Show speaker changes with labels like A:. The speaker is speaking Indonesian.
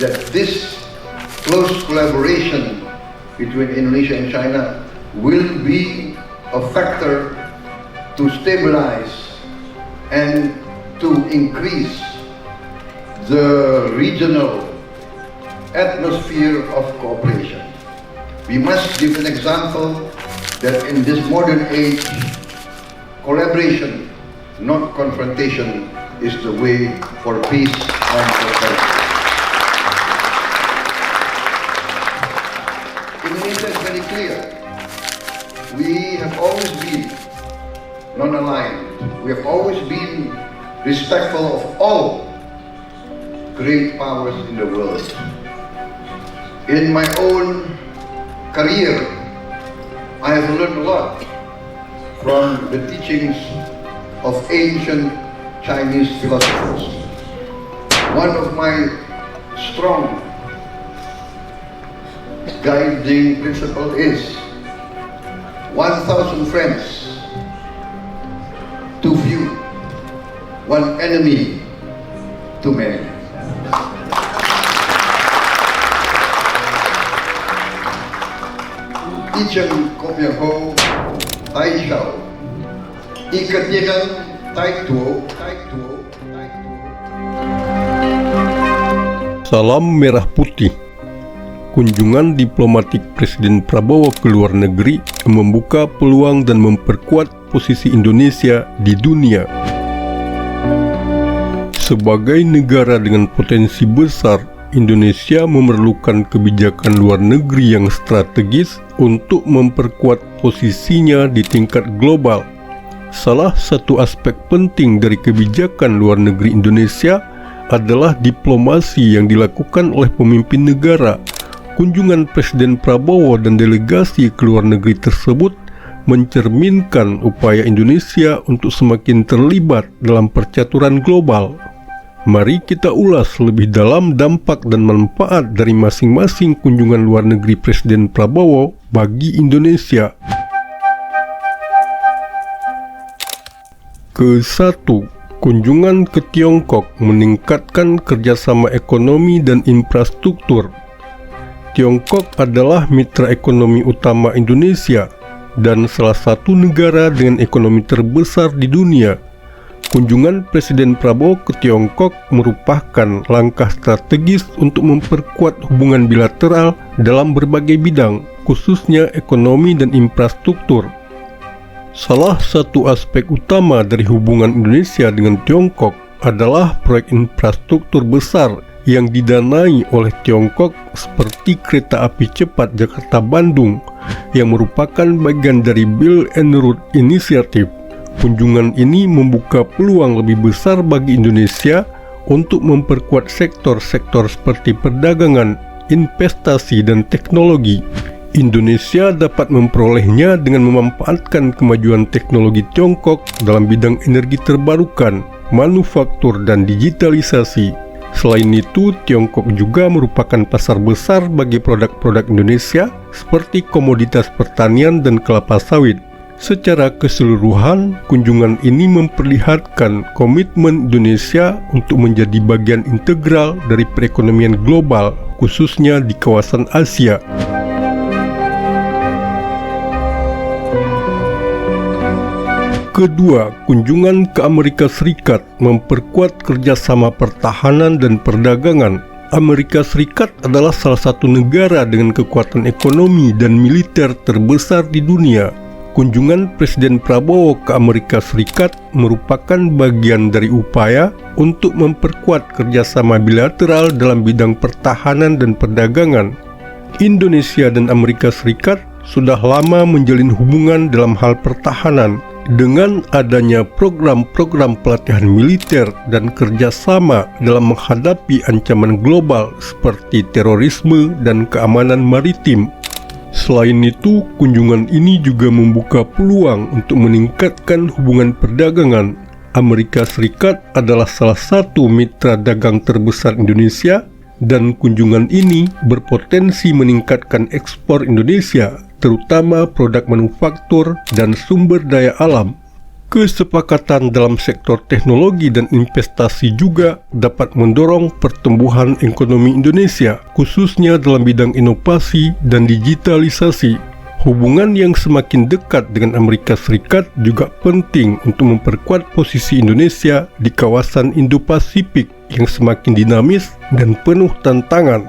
A: that this close collaboration between Indonesia and China will be a factor to stabilize and to increase the regional atmosphere of cooperation. We must give an example that in this modern age, collaboration, not confrontation, is the way for peace and prosperity. Indonesia is very clear. We have always been non-aligned. We have always been respectful of all great powers in the world. In my own career, I have learned a lot from the teachings of ancient Chinese philosophers. One of my strong guiding principle is 1,000 friends too few, one enemy too many. Icheng Kopyang Ho, Tai Shao, Ikatyegang Tai Tuo, Tai Tuo, Tai Tuo.
B: Salam Merah Putih. Kunjungan diplomatik Presiden Prabowo ke luar negeri membuka peluang dan memperkuat posisi Indonesia di dunia. Sebagai negara dengan potensi besar, Indonesia memerlukan kebijakan luar negeri yang strategis untuk memperkuat posisinya di tingkat global. Salah satu aspek penting dari kebijakan luar negeri Indonesia adalah diplomasi yang dilakukan oleh pemimpin negara. Kunjungan Presiden Prabowo dan delegasi ke luar negeri tersebut mencerminkan upaya Indonesia untuk semakin terlibat dalam percaturan global. Mari kita ulas lebih dalam dampak dan manfaat dari masing-masing kunjungan luar negeri Presiden Prabowo bagi Indonesia. Ke-1, kunjungan ke Tiongkok meningkatkan kerjasama ekonomi dan infrastruktur. Tiongkok adalah mitra ekonomi utama Indonesia dan salah satu negara dengan ekonomi terbesar di dunia. Kunjungan Presiden Prabowo ke Tiongkok merupakan langkah strategis untuk memperkuat hubungan bilateral dalam berbagai bidang, khususnya ekonomi dan infrastruktur. Salah satu aspek utama dari hubungan Indonesia dengan Tiongkok adalah proyek infrastruktur besar yang didanai oleh Tiongkok seperti kereta api cepat Jakarta-Bandung yang merupakan bagian dari Belt and Road Initiative. Kunjungan ini membuka peluang lebih besar bagi Indonesia untuk memperkuat sektor-sektor seperti perdagangan, investasi, dan teknologi. Indonesia dapat memperolehnya dengan memanfaatkan kemajuan teknologi Tiongkok dalam bidang energi terbarukan, manufaktur, dan digitalisasi. Selain itu, Tiongkok juga merupakan pasar besar bagi produk-produk Indonesia seperti komoditas pertanian dan kelapa sawit. Secara keseluruhan, kunjungan ini memperlihatkan komitmen Indonesia untuk menjadi bagian integral dari perekonomian global, khususnya di kawasan Asia. Kedua, kunjungan ke Amerika Serikat memperkuat kerjasama pertahanan dan perdagangan. Amerika Serikat adalah salah satu negara dengan kekuatan ekonomi dan militer terbesar di dunia. Kunjungan Presiden Prabowo ke Amerika Serikat merupakan bagian dari upaya untuk memperkuat kerjasama bilateral dalam bidang pertahanan dan perdagangan. Indonesia dan Amerika Serikat sudah lama menjalin hubungan dalam hal pertahanan. Dengan adanya program-program pelatihan militer dan kerjasama dalam menghadapi ancaman global seperti terorisme dan keamanan maritim. Selain itu, kunjungan ini juga membuka peluang untuk meningkatkan hubungan perdagangan. Amerika Serikat adalah salah satu mitra dagang terbesar Indonesia dan kunjungan ini berpotensi meningkatkan ekspor Indonesia, terutama produk manufaktur dan sumber daya alam. Kesepakatan dalam sektor teknologi dan investasi juga dapat mendorong pertumbuhan ekonomi Indonesia, khususnya dalam bidang inovasi dan digitalisasi. Hubungan yang semakin dekat dengan Amerika Serikat juga penting untuk memperkuat posisi Indonesia di kawasan Indo-Pasifik yang semakin dinamis dan penuh tantangan.